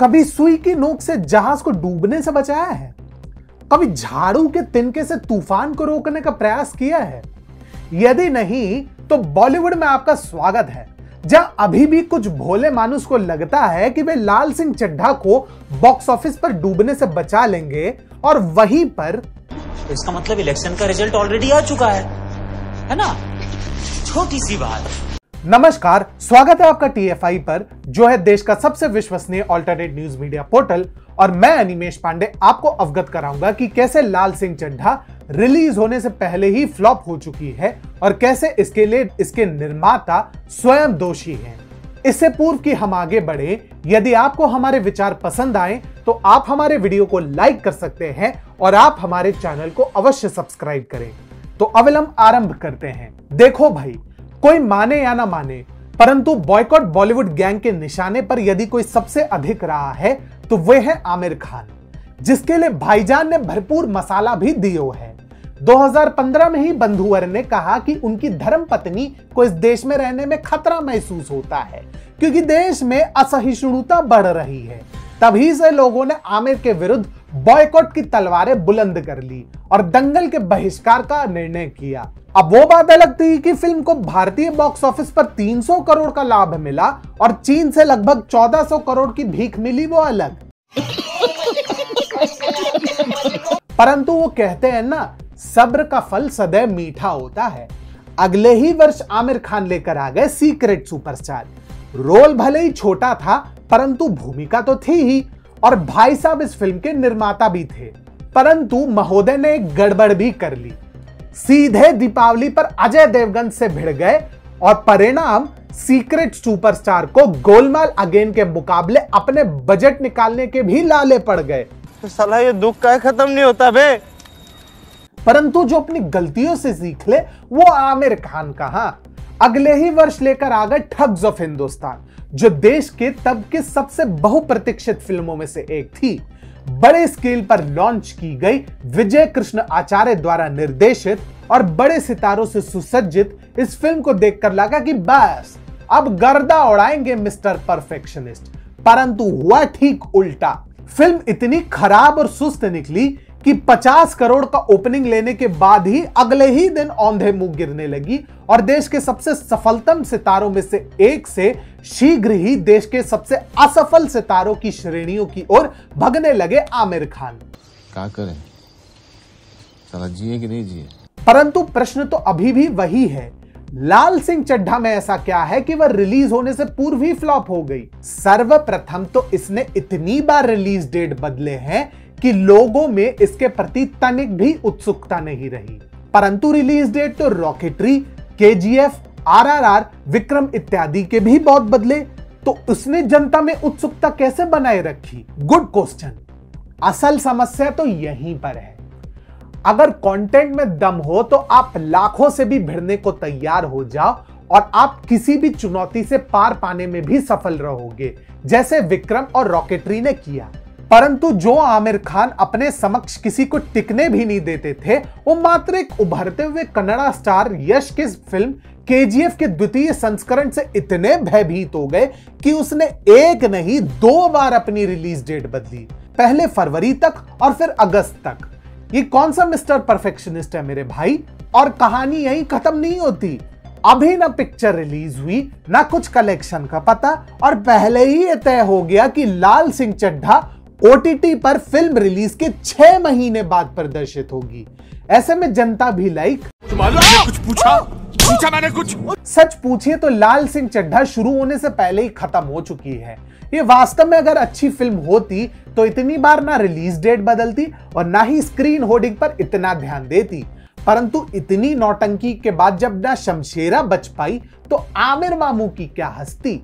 कभी सुई की नोक से जहाज को डूबने से बचाया है? कभी झाड़ू के तिनके से तूफान को रोकने का प्रयास किया है? यदि नहीं तो बॉलीवुड में आपका स्वागत है, जहां अभी भी कुछ भोले मानुस को लगता है कि वे लाल सिंह चड्ढा को बॉक्स ऑफिस पर डूबने से बचा लेंगे और वहीं पर इसका मतलब इलेक्शन का रिजल्ट ऑलरेडी आ चुका है ना? छोटी सी बात। नमस्कार, स्वागत है आपका टीएफआई पर, जो है देश का सबसे विश्वसनीय अल्टरनेट न्यूज मीडिया पोर्टल। और मैं अनिमेश पांडे आपको अवगत कराऊंगा कि कैसे लाल सिंह चड्ढा रिलीज होने से पहले ही फ्लॉप हो चुकी है और कैसे इसके लिए इसके निर्माता स्वयं दोषी हैं। इससे पूर्व कि हम आगे बढ़े, यदि आपको हमारे विचार पसंद आए तो आप हमारे वीडियो को लाइक कर सकते हैं और आप हमारे चैनल को अवश्य सब्सक्राइब करें। तो अविलंब आरंभ करते हैं। देखो भाई, कोई माने या ना माने, परंतु बॉयकॉट बॉलीवुड गैंग के निशाने पर यदि कोई सबसे अधिक रहा है तो वह है आमिर खान, जिसके लिए भाईजान ने भरपूर मसाला भी दियो है। 2015 में ही बंधुवर ने कहा कि उनकी धर्मपत्नी को इस देश में रहने में खतरा महसूस होता है क्योंकि देश में असहिष्णुता बढ़ रही है। तभी से लोगों ने आमिर के विरुद्ध बॉयकॉट की तलवारें बुलंद कर ली और दंगल के बहिष्कार का निर्णय किया। अब वो बात अलग थी कि फिल्म को भारतीय बॉक्स ऑफिस पर 300 करोड़ का लाभ मिला और चीन से लगभग 1400 करोड़ की भीख मिली, वो अलग। परंतु वो कहते हैं ना, सब्र का फल सदैव मीठा होता है। अगले ही वर्ष आमिर खान लेकर आ गए सीक्रेट सुपरस्टार। रोल भले ही छोटा था परंतु भूमिका तो थी ही, और भाई साहब इस फिल्म के निर्माता भी थे। परंतु महोदय ने एक गड़बड़ भी कर ली, सीधे दीपावली पर अजय देवगन से भिड़ गए और परिणाम सीक्रेट सुपरस्टार को गोलमाल अगेन के मुकाबले अपने बजट निकालने के भी लाले पड़ गए। तो साला ये दुख का खत्म नहीं होता बे। परंतु जो अपनी गलतियों से सीख ले वो आमिर खान कहां। अगले ही वर्ष लेकर आ गए ठग्स ऑफ हिंदुस्तान, जो देश के तब के सबसे बहुप्रतीक्षित फिल्मों में से एक थी। बड़े स्केल पर लॉन्च की गई, विजय कृष्ण आचार्य द्वारा निर्देशित और बड़े सितारों से सुसज्जित इस फिल्म को देखकर लगा कि बस अब गर्दा उड़ाएंगे मिस्टर परफेक्शनिस्ट। परंतु हुआ ठीक उल्टा। फिल्म इतनी खराब और सुस्त निकली कि 50 करोड़ का ओपनिंग लेने के बाद ही अगले ही दिन औंधे मुंह गिरने लगी और देश के सबसे सफलतम सितारों में से एक से शीघ्र ही देश के सबसे असफल सितारों की श्रेणियों की ओर भगने लगे आमिर खान। क्या करें, साला जिए कि नहीं जिए। परंतु प्रश्न तो अभी भी वही है, लाल सिंह चड्ढा में ऐसा क्या है कि वह रिलीज होने से पूर्व ही फ्लॉप हो गई। सर्वप्रथम तो इसने इतनी बार रिलीज डेट बदले हैं कि लोगों में इसके प्रति तनिक भी उत्सुकता नहीं रही। परंतु रिलीज डेट तो रॉकेटरी, केजीएफ, आरआरआर, विक्रम इत्यादि के भी बहुत बदले, तो उसने जनता में उत्सुकता कैसे बनाए रखी? Good question. असल समस्या तो यहीं पर है। अगर कंटेंट में दम हो तो आप लाखों से भी भिड़ने को तैयार हो जाओ और आप किसी भी चुनौती से पार पाने में भी सफल रहोगे, जैसे विक्रम और रॉकेटरी ने किया। परंतु जो आमिर खान अपने समक्ष किसी को टिकने भी नहीं देते थे, वो मात्र एक उभरते हुए कन्नड़ा स्टार यश की फिल्म केजीएफ के द्वितीय संस्करण से इतने भयभीत हो गए कि उसने एक नहीं 2 बार अपनी रिलीज डेट बदली, पहले फरवरी तक और फिर अगस्त तक। ये कौन सा मिस्टर परफेक्शनिस्ट है मेरे भाई? और कहानी यहीं खत्म नहीं होती। अभी ना पिक्चर रिलीज हुई, ना कुछ कलेक्शन का पता, और पहले ही ये तय हो गया कि लाल सिंह चड्ढा ओटीटी पर फिल्म रिलीज के 6 महीने बाद प्रदर्शित होगी। ऐसे में जनता भी कुछ पूछा मैंने कुछ। सच पूछिए तो लाल सिंह चड्ढा शुरू होने से पहले ही खत्म हो चुकी है। ये वास्तव में अगर अच्छी फिल्म होती तो इतनी बार ना रिलीज डेट बदलती और ना ही स्क्रीन होर्डिंग पर इतना ध्यान देती। परंतु इतनी नौटंकी के बाद जब ना शमशेरा बच पाई तो आमिर मामू की क्या हस्ती।